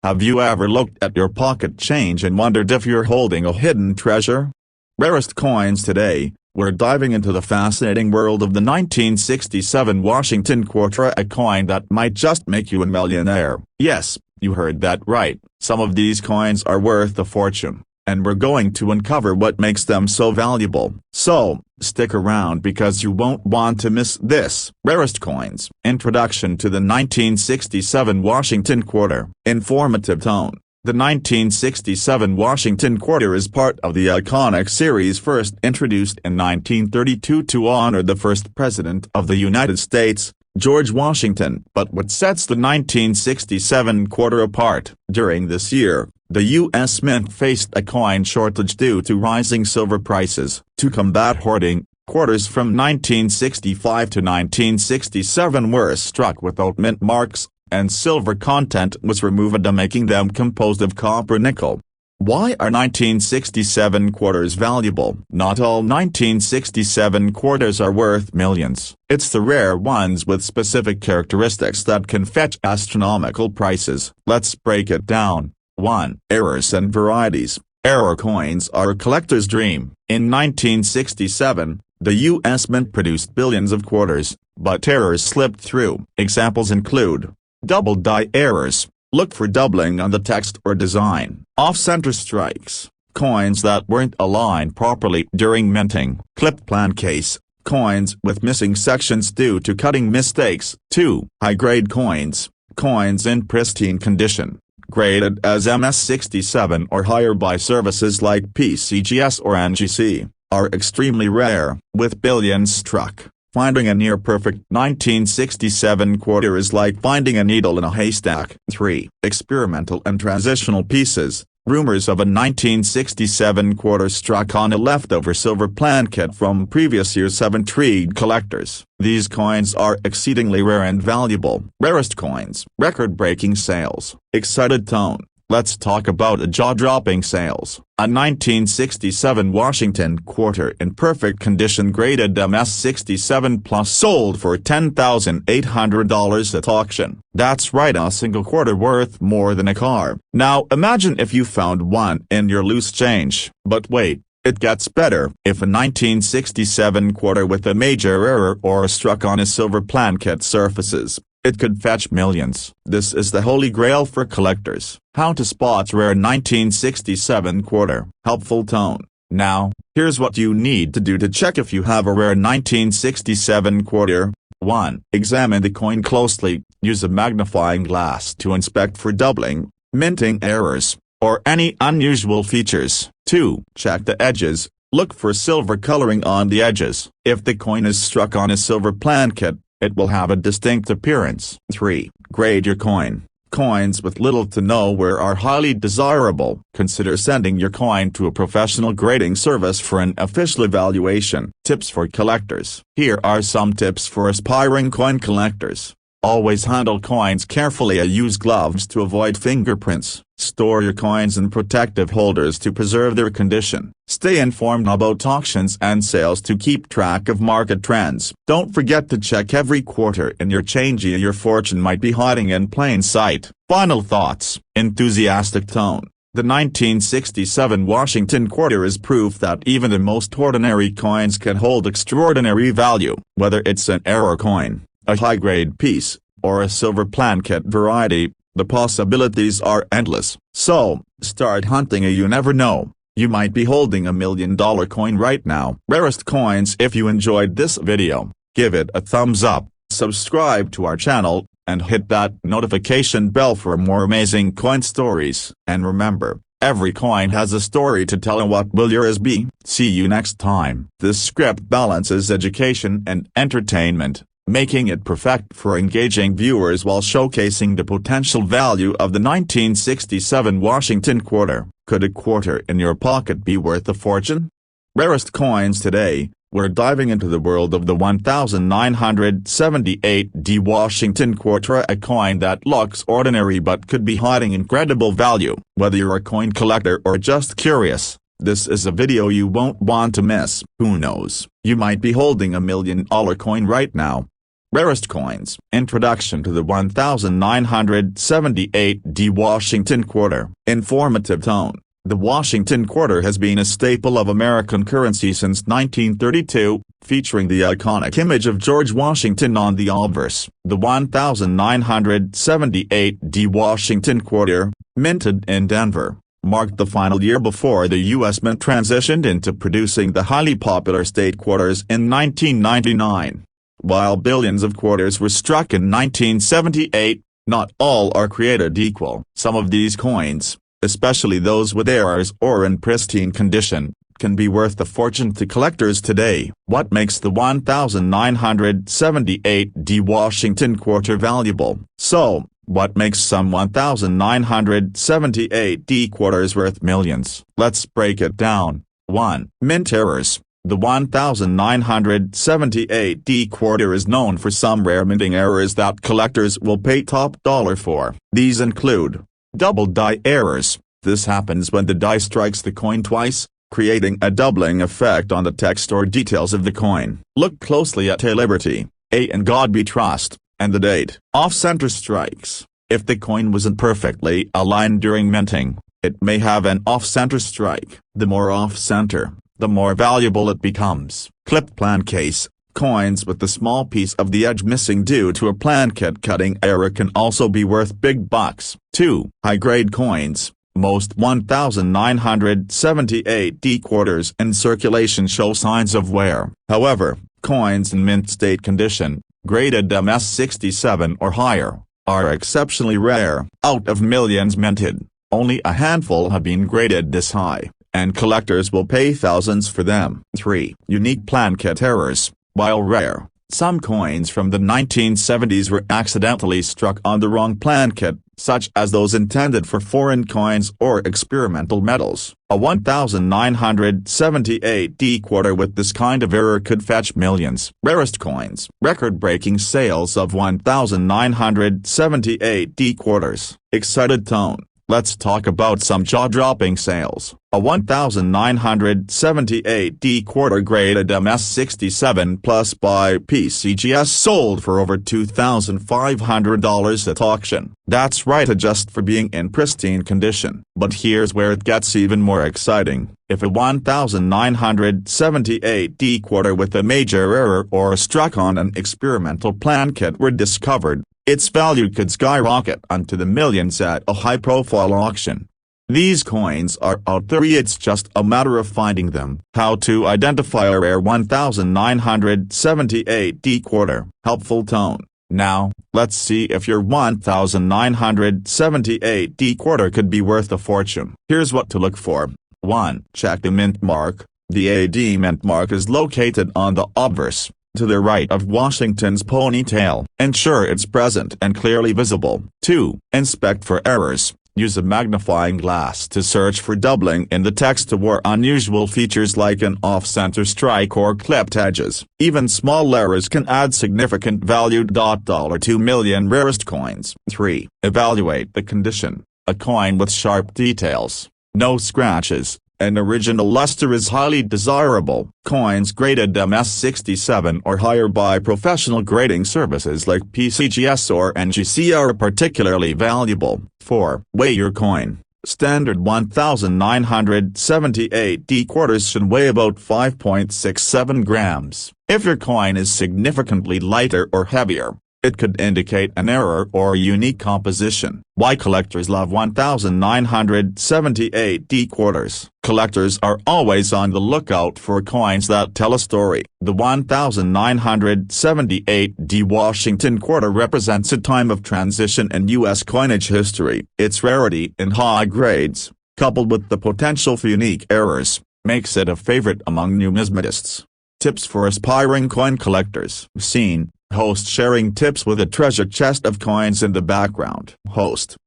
Have you ever looked at your pocket change and wondered if you're holding a hidden treasure? Rarest coins today, we're diving into the fascinating world of the 1967 Washington quarter, a coin that might just make you a millionaire. Yes, you heard that right, some of these coins are worth a fortune, and we're going to uncover what makes them so valuable. So, stick around because you won't want to miss this. Rarest coins. Introduction to the 1967 Washington quarter. Informative tone. The 1967 Washington quarter is part of the iconic series first introduced in 1932 to honor the first president of the United States, George Washington. But what sets the 1967 quarter apart? During this year, the U.S. Mint faced a coin shortage due to rising silver prices. To combat hoarding, quarters from 1965 to 1967 were struck without mint marks, and silver content was removed, making them composed of copper-nickel. Why are 1967 quarters valuable? Not all 1967 quarters are worth millions. It's the rare ones with specific characteristics that can fetch astronomical prices. Let's break it down. 1. Errors and varieties. Error coins are a collector's dream. In 1967, the U.S. Mint produced billions of quarters, but errors slipped through. Examples include double die errors. Look for doubling on the text or design. Off-center strikes. Coins that weren't aligned properly during minting. Clipped plan case. Coins with missing sections due to cutting mistakes. 2. High-grade coins. Coins in pristine condition, graded as MS-67 or higher by services like PCGS or NGC, are extremely rare. With billions struck, finding a near-perfect 1967 quarter is like finding a needle in a haystack. 3. Experimental and transitional pieces. Rumors of a 1967 quarter struck on a leftover silver plankett from previous years have intrigued collectors. These coins are exceedingly rare and valuable. Rarest coins. Record-breaking sales. Excited tone. Let's talk about a jaw-dropping sales. A 1967 Washington quarter in perfect condition graded MS-67 plus sold for $10,800 at auction. That's right, a single quarter worth more than a car. Now imagine if you found one in your loose change. But wait, it gets better. If a 1967 quarter with a major error or struck on a silver plankett surfaces, it could fetch millions. This is the holy grail for collectors. How to spot rare 1967 quarter. Helpful tone. Now, here's what you need to do to check if you have a rare 1967 quarter. 1. Examine the coin closely. Use a magnifying glass to inspect for doubling, minting errors, or any unusual features. 2. Check the edges. Look for silver coloring on the edges. If the coin is struck on a silver plankett, it will have a distinct appearance. 3. Grade your coin. Coins with little to no wear are highly desirable. Consider sending your coin to a professional grading service for an official evaluation. Tips for collectors. Here are some tips for aspiring coin collectors. Always handle coins carefully and use gloves to avoid fingerprints. Store your coins in protective holders to preserve their condition. Stay informed about auctions and sales to keep track of market trends. Don't forget to check every quarter in your change. Your fortune might be hiding in plain sight. Final thoughts. Enthusiastic tone. The 1967 Washington quarter is proof that even the most ordinary coins can hold extraordinary value. Whether it's an error coin, a high-grade piece, or a silver plankett variety, the possibilities are endless. So, start hunting, and you never know, you might be holding $1 million coin right now. Rarest coins. If you enjoyed this video, give it a thumbs up, subscribe to our channel, and hit that notification bell for more amazing coin stories. And remember, every coin has a story to tell, and what will yours be? See you next time. This script balances education and entertainment, making it perfect for engaging viewers while showcasing the potential value of the 1967 Washington quarter. Could a quarter in your pocket be worth a fortune? Rarest coins today. We're diving into the world of the 1978 Washington quarter, a coin that looks ordinary but could be hiding incredible value. Whether you're a coin collector or just curious, this is a video you won't want to miss. Who knows, you might be holding $1 million coin right now. Rarest coins. Introduction to the 1978 Washington Quarter. Informative tone. The Washington Quarter has been a staple of American currency since 1932, featuring the iconic image of George Washington on the obverse. The 1978 Washington Quarter, minted in Denver, marked the final year before the U.S. Mint transitioned into producing the highly popular state quarters in 1999. While billions of quarters were struck in 1978, not all are created equal. Some of these coins, especially those with errors or in pristine condition, can be worth a fortune to collectors today. What makes the 1978 Washington Quarter valuable? So, what makes some 1978 quarters worth millions? Let's break it down. 1. Mint errors. The 1978 quarter is known for some rare minting errors that collectors will pay top dollar for. These include double die errors. This happens when the die strikes the coin twice, creating a doubling effect on the text or details of the coin. Look closely at A Liberty, A In God We Trust, and the date. Off-center strikes. If the coin wasn't perfectly aligned during minting, it may have an off-center strike. The more off-center, the more valuable it becomes. Clipped plan case. Coins with the small piece of the edge missing due to a planchet cutting error can also be worth big bucks. 2. High-grade coins. Most 1978 quarters in circulation show signs of wear. However, coins in mint state condition, graded MS67 or higher, are exceptionally rare. Out of millions minted, only a handful have been graded this high, and collectors will pay thousands for them. 3. Unique planchet errors. While rare, some coins from the 1970s were accidentally struck on the wrong planchet, such as those intended for foreign coins or experimental metals. A 1978 quarter with this kind of error could fetch millions. Rarest coins. Record-breaking sales of 1978 quarters. Excited tone. Let's talk about some jaw-dropping sales. A 1978 quarter graded MS67 Plus by PCGS sold for over $2,500 at auction. That's right, just for being in pristine condition. But here's where it gets even more exciting. If a 1978 quarter with a major error or struck on an experimental planchet were discovered, its value could skyrocket onto the millions at a high-profile auction. These coins are out there, it's just a matter of finding them. How to identify a rare 1978 quarter. Helpful tone. Now, let's see if your 1978 quarter could be worth a fortune. Here's what to look for. 1. Check the mint mark. The AD mint mark is located on the obverse, to the right of Washington's ponytail. Ensure it's present and clearly visible. 2. Inspect for errors. Use a magnifying glass to search for doubling in the text or unusual features like an off-center strike or clipped edges. Even small errors can add significant value. $2 million rarest coins. 3. Evaluate the condition. A coin with sharp details, no scratches, and original luster is highly desirable. Coins graded MS67 or higher by professional grading services like PCGS or NGC are particularly valuable. 4. Weigh your coin. Standard 1978 quarters should weigh about 5.67 grams. If your coin is significantly lighter or heavier, it could indicate an error or unique composition. Why collectors love 1978 quarters. Collectors are always on the lookout for coins that tell a story. The 1978 Washington Quarter represents a time of transition in U.S. coinage history. Its rarity in high grades, coupled with the potential for unique errors, makes it a favorite among numismatists. Tips for aspiring coin collectors. Scene. Host sharing tips with a treasure chest of coins in the background. Host.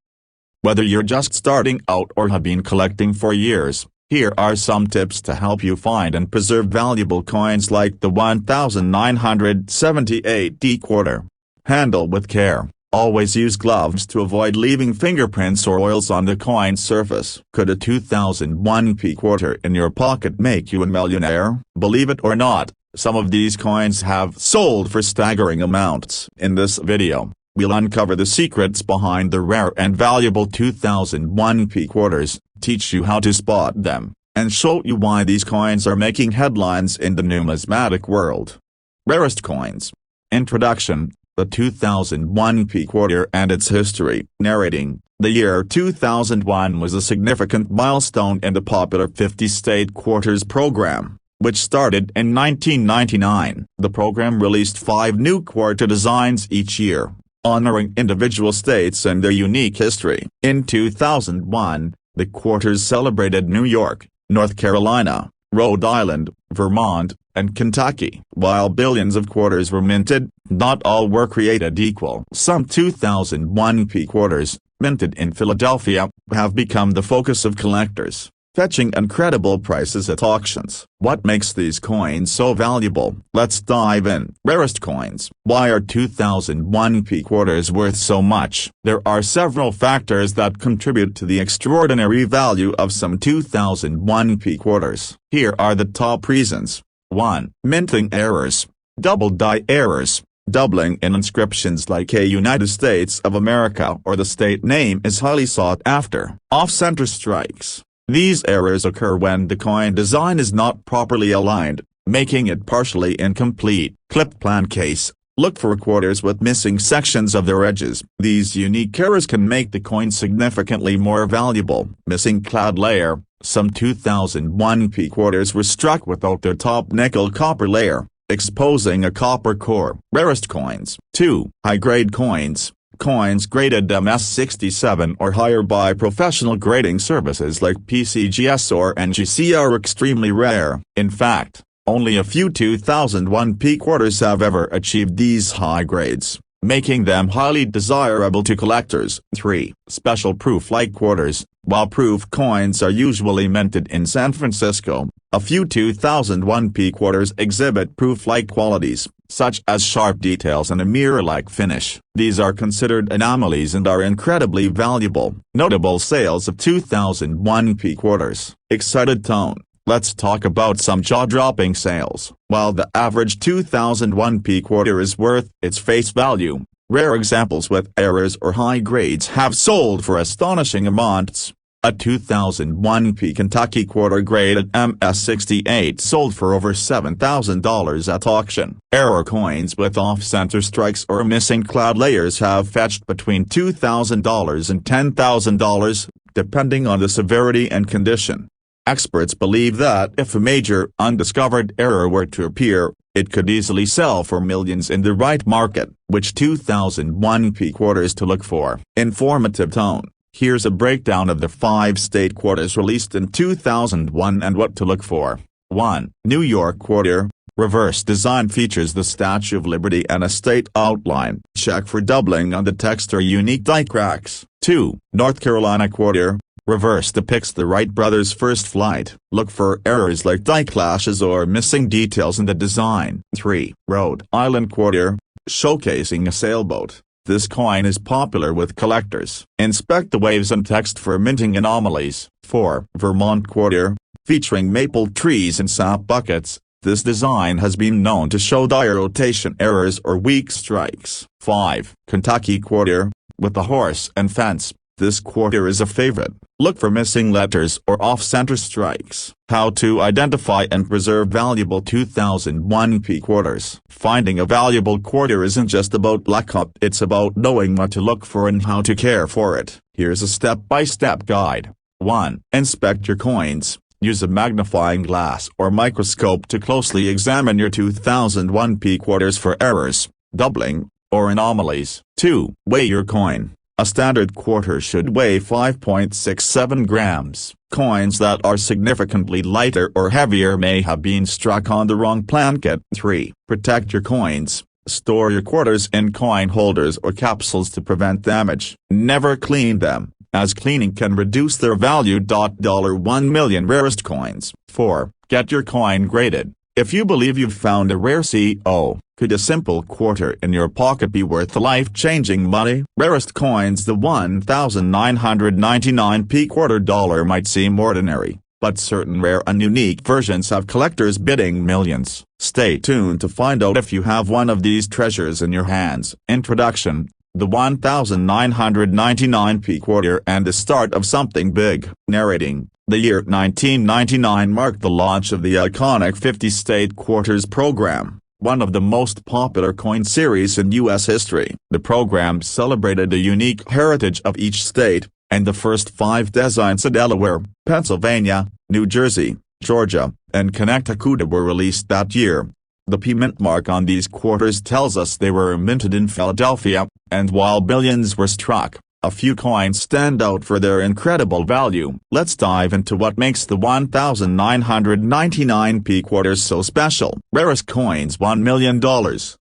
Whether you're just starting out or have been collecting for years, here are some tips to help you find and preserve valuable coins like the 1978 quarter. Handle with care. Always use gloves to avoid leaving fingerprints or oils on the coin's surface. Could a 2001 quarter in your pocket make you a millionaire? Believe it or not, Some of these coins have sold for staggering amounts. In this video, we'll uncover the secrets behind the rare and valuable 2001 quarters, teach you how to spot them, and show you why these coins are making headlines in the numismatic world. Rarest coins. Introduction: the 2001 quarter and its history. Narrating: the year 2001 was a significant milestone in the popular 50-state quarters program, which started in 1999. The program released 5 new quarter designs each year, honoring individual states and their unique history. In 2001, the quarters celebrated New York, North Carolina, Rhode Island, Vermont, and Kentucky. While billions of quarters were minted, not all were created equal. Some 2001 quarters, minted in Philadelphia, have become the focus of collectors, fetching incredible prices at auctions. What makes these coins so valuable? Let's dive in. Rarest coins. Why are 2001 quarters worth so much? There are several factors that contribute to the extraordinary value of some 2001 quarters. Here are the top reasons. 1. Minting errors. Double die errors. Doubling in inscriptions like a United States of America or the state name is highly sought after. Off-center strikes. These errors occur when the coin design is not properly aligned, making it partially incomplete. Clipped plan case. Look for quarters with missing sections of their edges. These unique errors can make the coin significantly more valuable. Missing clad layer. Some 2001 quarters were struck without their top nickel copper layer, exposing a copper core. Rarest coins. 2. High-grade coins. Coins graded MS67 or higher by professional grading services like PCGS or NGC are extremely rare. In fact, only a few 2001 quarters have ever achieved these high grades, making them highly desirable to collectors. 3. Special proof-like quarters. While proof coins are usually minted in San Francisco, a few 2001 quarters exhibit proof-like qualities, such as sharp details and a mirror-like finish. These are considered anomalies and are incredibly valuable. Notable sales of 2001 quarters. Excited tone. Let's talk about some jaw-dropping sales. While the average 2001 quarter is worth its face value, rare examples with errors or high grades have sold for astonishing amounts. A 2001 Kentucky quarter graded MS68 sold for over $7,000 at auction. Error coins with off-center strikes or missing clad layers have fetched between $2,000 and $10,000, depending on the severity and condition. Experts believe that if a major undiscovered error were to appear, it could easily sell for millions in the right market. Which 2001 quarters to look for? Informative tone. Here's a breakdown of the 5 state quarters released in 2001 and what to look for. 1. New York quarter. Reverse design features the Statue of Liberty and a state outline. Check for doubling on the text or unique die cracks. 2. North Carolina quarter. Reverse depicts the Wright brothers' first flight. Look for errors like die clashes or missing details in the design. 3. Rhode Island quarter. Showcasing a sailboat. This coin is popular with collectors. Inspect the waves and text for minting anomalies. 4. Vermont quarter. Featuring maple trees and sap buckets, this design has been known to show die rotation errors or weak strikes. 5. Kentucky quarter. With a horse and fence, this quarter is a favorite. Look for missing letters or off-center strikes. How to identify and preserve valuable 2001 quarters. Finding a valuable quarter isn't just about luck, it's about knowing what to look for and how to care for it. Here's a step-by-step guide. 1. Inspect your coins. Use a magnifying glass or microscope to closely examine your 2001 quarters for errors, doubling, or anomalies. 2. Weigh your coin. A standard quarter should weigh 5.67 grams. Coins that are significantly lighter or heavier may have been struck on the wrong plankett. 3. Protect your coins. Store your quarters in coin holders or capsules to prevent damage. Never clean them, as cleaning can reduce their value. $1 million rarest coins. 4. Get your coin graded. If you believe you've found a rare CO, could a simple quarter in your pocket be worth life-changing money? Rarest coins. The 1999 quarter dollar might seem ordinary, but certain rare and unique versions have collectors bidding millions. Stay tuned to find out if you have one of these treasures in your hands. Introduction: the 1999p quarter and the start of something big. Narrating: the year 1999 marked the launch of the iconic 50-state quarters program, one of the most popular coin series in U.S. history. The program celebrated the unique heritage of each state, and the first 5 designs of Delaware, Pennsylvania, New Jersey, Georgia, and Connecticut were released that year. The P mint mark on these quarters tells us they were minted in Philadelphia, and while billions were struck, a few coins stand out for their incredible value. Let's dive into what makes the 1999p quarters so special. Rarest coins: $1 million.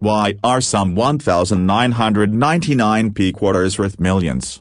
Why are some 1999p quarters worth millions?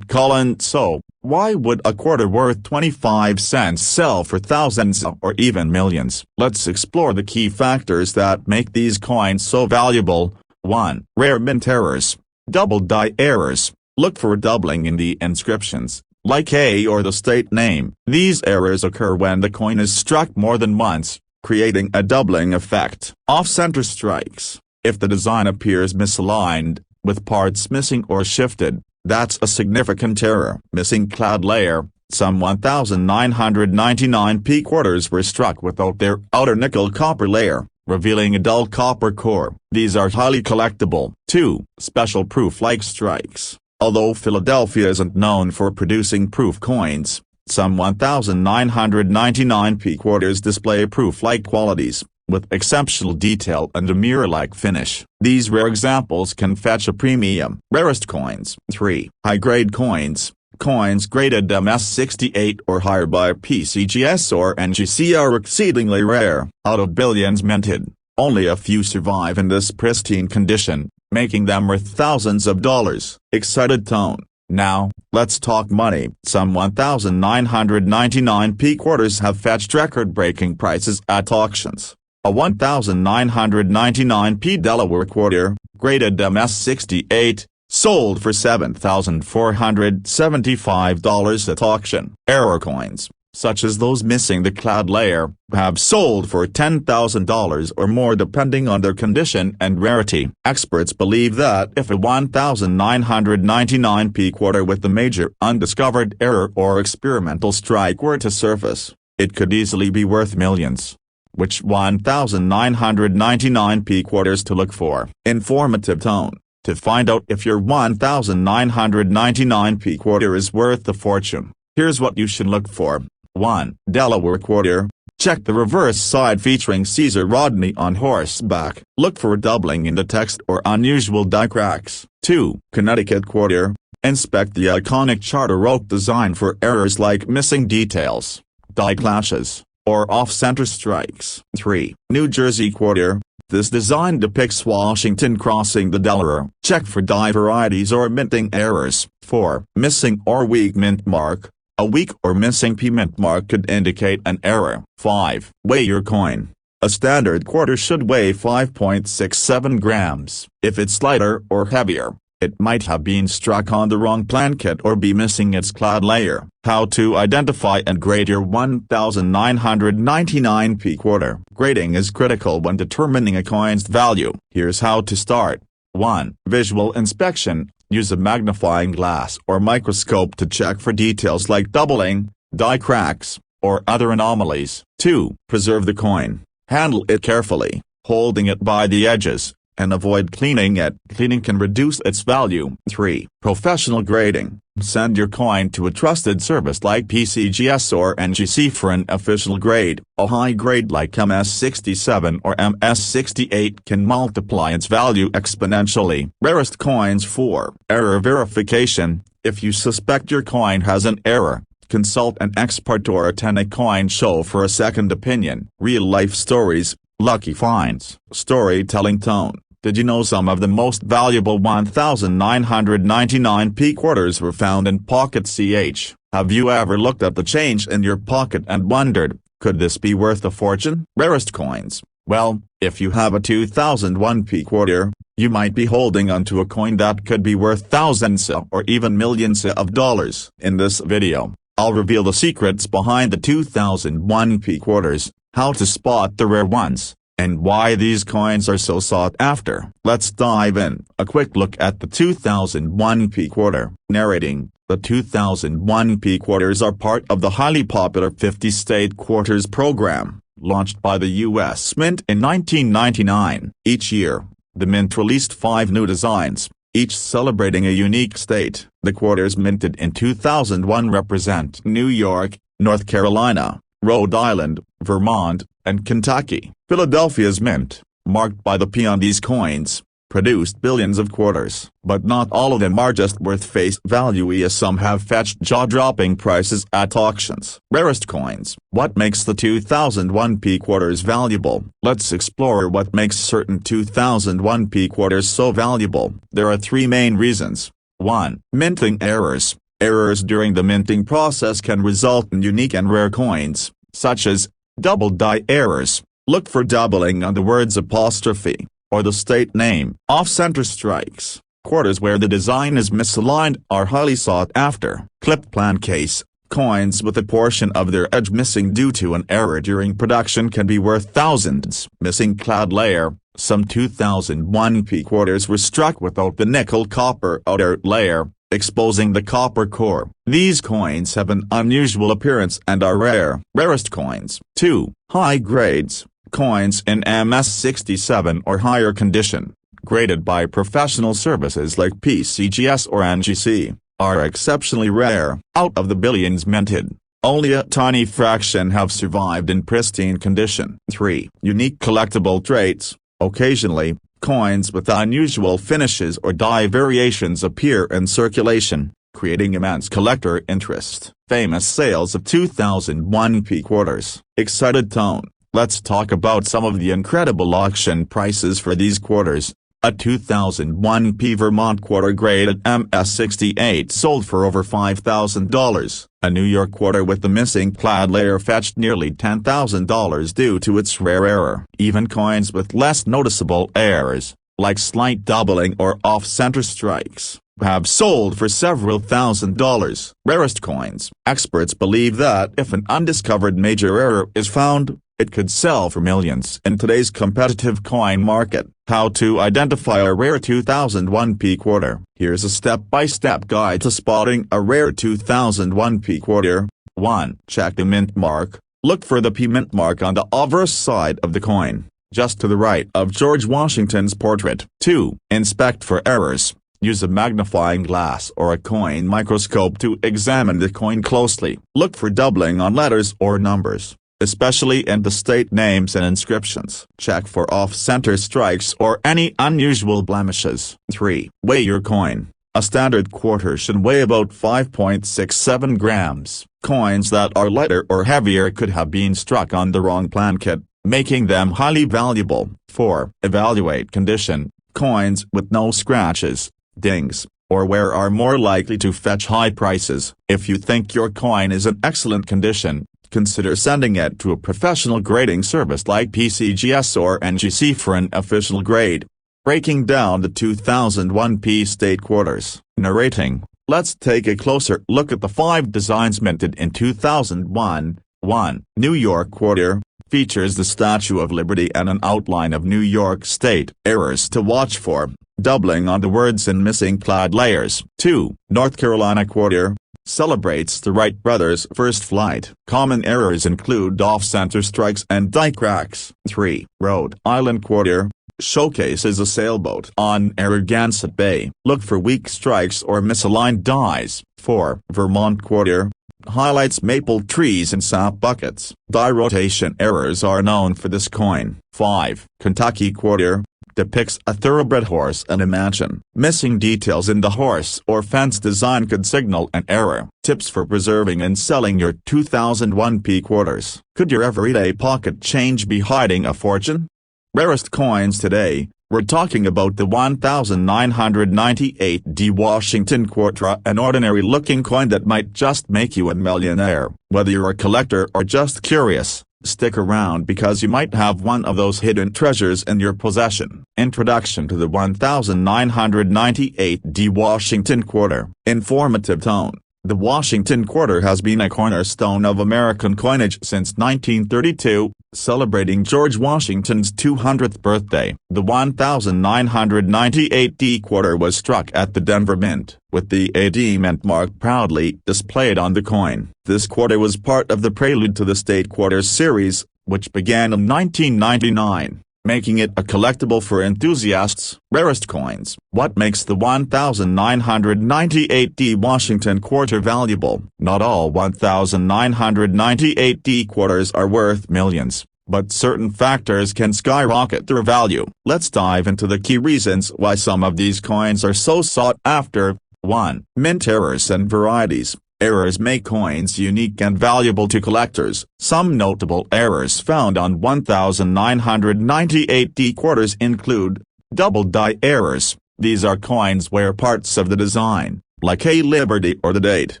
So, why would a quarter worth 25 cents sell for thousands or even millions? Let's explore the key factors that make these coins so valuable. 1. Rare mint errors. Double die errors. Look for doubling in the inscriptions, like A or the state name. These errors occur when the coin is struck more than once, creating a doubling effect. Off-center strikes. If the design appears misaligned, with parts missing or shifted, that's a significant error. Missing cloud layer. Some 1999p quarters were struck without their outer nickel-copper layer, revealing a dull copper core. These are highly collectible. 2. Special proof-like strikes. Although Philadelphia isn't known for producing proof coins, some 1999p quarters display proof-like qualities, with exceptional detail and a mirror-like finish. These rare examples can fetch a premium. Rarest coins. 3. High-grade coins. Coins graded MS68 or higher by PCGS or NGC are exceedingly rare. Out of billions minted, only a few survive in this pristine condition, making them worth thousands of dollars. Excited tone. Now, let's talk money. Some 1999p quarters have fetched record-breaking prices at auctions. A 1999p Delaware quarter, graded MS68, sold for $7,475 at auction. Error coins, such as those missing the cloud layer, have sold for $10,000 or more depending on their condition and rarity. Experts believe that if a 1999p quarter with a major undiscovered error or experimental strike were to surface, it could easily be worth millions. Which 1999p quarters to look for? Informative tone. To find out if your 1999p quarter is worth a fortune, here's what you should look for. 1. Delaware quarter. Check the reverse side featuring Caesar Rodney on horseback. Look for doubling in the text or unusual die cracks. 2. Connecticut quarter. Inspect the iconic charter oak design for errors like missing details, die clashes, or off-center strikes. 3. New Jersey quarter. This design depicts Washington crossing the Delaware. Check for die varieties or minting errors. 4. Missing or weak mint mark. A weak or missing P mint mark could indicate an error. 5. Weigh your coin. A standard quarter should weigh 5.67 grams. If it's lighter or heavier, it might have been struck on the wrong plankett or be missing its cloud layer. How to identify and grade your 1999p quarter. Grading is critical when determining a coin's value. Here's how to start. 1. Visual inspection. Use a magnifying glass or microscope to check for details like doubling, die cracks, or other anomalies. 2. Preserve the coin. Handle it carefully, holding it by the edges, and avoid cleaning it. Cleaning can reduce its value. 3. Professional grading. Send your coin to a trusted service like PCGS or NGC for an official grade. A high grade like MS67 or MS68 can multiply its value exponentially. Rarest coins. 4. Error verification. If you suspect your coin has an error, consult an expert or attend a coin show for a second opinion. Real-life stories. Lucky finds. Storytelling tone. Did you know some of the most valuable 1999p quarters were found in pocket.ch? Have you ever looked at the change in your pocket and wondered, could this be worth a fortune? Rarest coins. Well, if you have a 2001p quarter, you might be holding onto a coin that could be worth thousands or even millions of dollars. In this video, I'll reveal the secrets behind the 2001p quarters, how to spot the rare ones, and why these coins are so sought after. Let's dive in. A quick look at the 2001p quarter. Narrating: the 2001p quarters are part of the highly popular 50-state quarters program, launched by the U.S. Mint in 1999. Each year, the Mint released 5 new designs, each celebrating a unique state. The quarters minted in 2001 represent New York, North Carolina, Rhode Island, Vermont, and Kentucky. Philadelphia's mint, marked by the P on these coins, produced billions of quarters. But not all of them are just worth face value, as some have fetched jaw-dropping prices at auctions. Rarest coins. What makes the 2001p quarters valuable? Let's explore what makes certain 2001p quarters so valuable. There are 3 main reasons. 1. Minting errors. Errors during the minting process can result in unique and rare coins, such as double die errors. Look for doubling on the word's apostrophe, or the state name. Off-center strikes. Quarters where the design is misaligned are highly sought after. Clipped plan case. Coins with a portion of their edge missing due to an error during production can be worth thousands. Missing clad layer. Some 2001p quarters were struck without the nickel-copper outer layer, exposing the copper core. These coins have an unusual appearance and are rare. Rarest coins. 2. High grades. Coins in MS67 or higher condition, graded by professional services like PCGS or NGC, are exceptionally rare. Out of the billions minted, only a tiny fraction have survived in pristine condition. 3. Unique collectible traits. Occasionally, coins with unusual finishes or die variations appear in circulation, creating immense collector interest. Famous sales of 2001p quarters. Excited tone. Let's talk about some of the incredible auction prices for these quarters. A 2001p Vermont quarter graded MS68 sold for over $5,000. A New York quarter with the missing clad layer fetched nearly $10,000 due to its rare error. Even coins with less noticeable errors, like slight doubling or off-center strikes, have sold for several $1,000s. Rarest coins. Experts believe that if an undiscovered major error is found, it could sell for millions. In today's competitive coin market, how to identify a rare 2001p quarter. Here's a step-by-step guide to spotting a rare 2001p quarter. 1. Check the mint mark. Look for the P mint mark on the obverse side of the coin, just to the right of George Washington's portrait. 2. Inspect for errors. Use a magnifying glass or a coin microscope to examine the coin closely. Look for doubling on letters or numbers, especially in the state names and inscriptions. Check for off-center strikes or any unusual blemishes. 3. Weigh your coin. A standard quarter should weigh about 5.67 grams. Coins that are lighter or heavier could have been struck on the wrong plan kit, making them highly valuable. 4. Evaluate condition. Coins with no scratches, dings, or wear are more likely to fetch high prices. If you think your coin is in excellent condition, consider sending it to a professional grading service like PCGS or NGC for an official grade. Breaking down the 2001p state quarters. Narrating. Let's take a closer look at the 5 designs minted in 2001. 1. New York quarter. Features the Statue of Liberty and an outline of New York State. Errors to watch for. Doubling on the words and missing clad layers. 2. North Carolina quarter. Celebrates the Wright brothers' first flight. Common errors include off-center strikes and die cracks. 3. Rhode Island quarter. Showcases a sailboat on Narragansett Bay. Look for weak strikes or misaligned dies. 4. Vermont quarter. Highlights maple trees and sap buckets. Die rotation errors are known for this coin. 5. Kentucky quarter. Depicts a thoroughbred horse and a mansion. Missing details in the horse or fence design could signal an error. Tips for preserving and selling your 2001p quarters. Could your everyday pocket change be hiding a fortune? Rarest coins today. We're talking about the 1998D Washington quarter, an ordinary-looking coin that might just make you a millionaire. Whether you're a collector or just curious, stick around because you might have one of those hidden treasures in your possession. Introduction to the 1998D Washington quarter. Informative tone. The Washington quarter has been a cornerstone of American coinage since 1932, celebrating George Washington's 200th birthday. The 1998 quarter was struck at the Denver Mint, with the AD Mint mark proudly displayed on the coin. This quarter was part of the prelude to the State Quarters series, which began in 1999. Making it a collectible for enthusiasts. Rarest coins. What makes the 1998 Washington quarter valuable? Not all 1998 quarters are worth millions, but certain factors can skyrocket their value. Let's dive into the key reasons why some of these coins are so sought after. 1. Mint errors and varieties. Errors make coins unique and valuable to collectors. Some notable errors found on 1998 quarters include double die errors. These are coins where parts of the design, like a liberty or the date,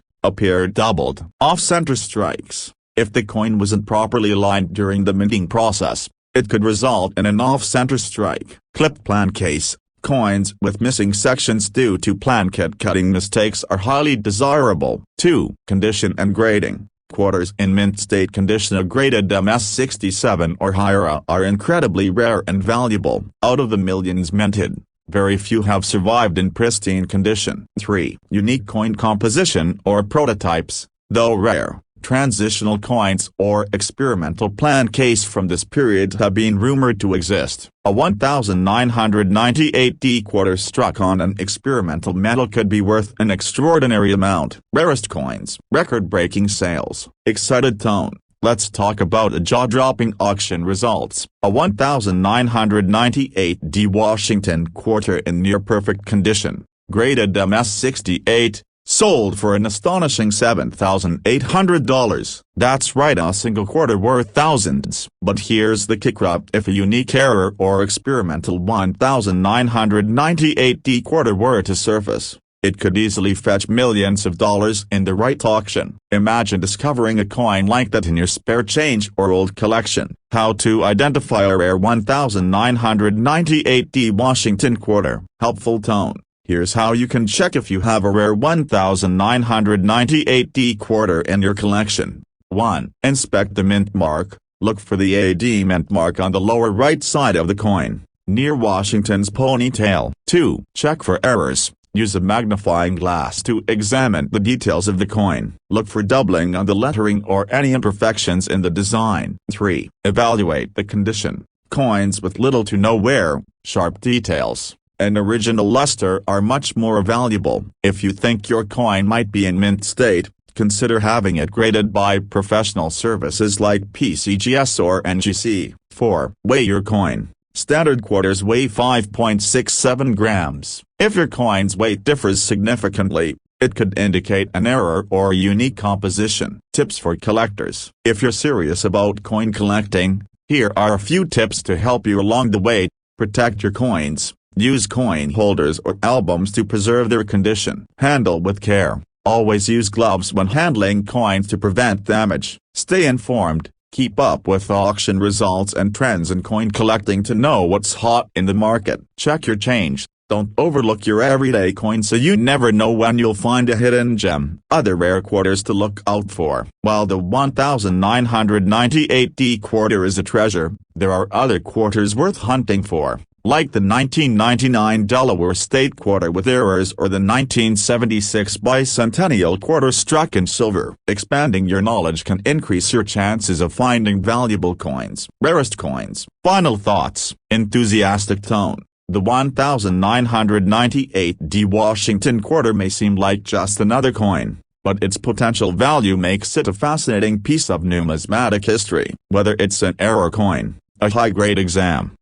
appear doubled. Off-center strikes. If the coin wasn't properly aligned during the minting process, it could result in an off-center strike. Clipped plan case. Coins with missing sections due to planchet cutting mistakes are highly desirable. 2. Condition and grading. Quarters in mint state condition of graded MS67 or higher are incredibly rare and valuable. Out of the millions minted, very few have survived in pristine condition. 3. Unique coin composition or prototypes. Though rare, transitional coins or experimental plan case from this period have been rumored to exist. A 1998 quarter struck on an experimental metal could be worth an extraordinary amount. Rarest coins. Record-breaking sales. Excited tone. Let's talk about a jaw-dropping auction results. A 1998 Washington quarter in near-perfect condition, graded MS68, sold for an astonishing $7,800. That's right, a single quarter worth thousands. But here's the kicker: if a unique error or experimental 1998 quarter were to surface, it could easily fetch millions of dollars in the right auction. Imagine discovering a coin like that in your spare change or old collection. How to identify a rare 1998 Washington quarter. Helpful tone. Here's how you can check if you have a rare 1998 quarter in your collection. 1. Inspect the mint mark. Look for the AD mint mark on the lower right side of the coin, near Washington's ponytail. 2. Check for errors. Use a magnifying glass to examine the details of the coin. Look for doubling on the lettering or any imperfections in the design. 3. Evaluate the condition. Coins with little to no wear, sharp details, and original luster are much more valuable. If you think your coin might be in mint state, consider having it graded by professional services like PCGS or NGC. 4. Weigh your coin. Standard quarters weigh 5.67 grams. If your coin's weight differs significantly, it could indicate an error or unique composition. Tips for collectors. If you're serious about coin collecting, here are a few tips to help you along the way. Protect your coins. Use coin holders or albums to preserve their condition. Handle with care. Always use gloves when handling coins to prevent damage. Stay informed. Keep up with auction results and trends in coin collecting to know what's hot in the market. Check your change. Don't overlook your everyday coin, so you never know when you'll find a hidden gem. Other rare quarters to look out for. While the 1998 quarter is a treasure, there are other quarters worth hunting for, like the 1999 Delaware State Quarter with errors or the 1976 Bicentennial Quarter struck in silver. Expanding your knowledge can increase your chances of finding valuable coins. Rarest coins. Final thoughts. Enthusiastic tone. The 1998 Washington Quarter may seem like just another coin, but its potential value makes it a fascinating piece of numismatic history. Whether it's an error coin, a high-grade exam,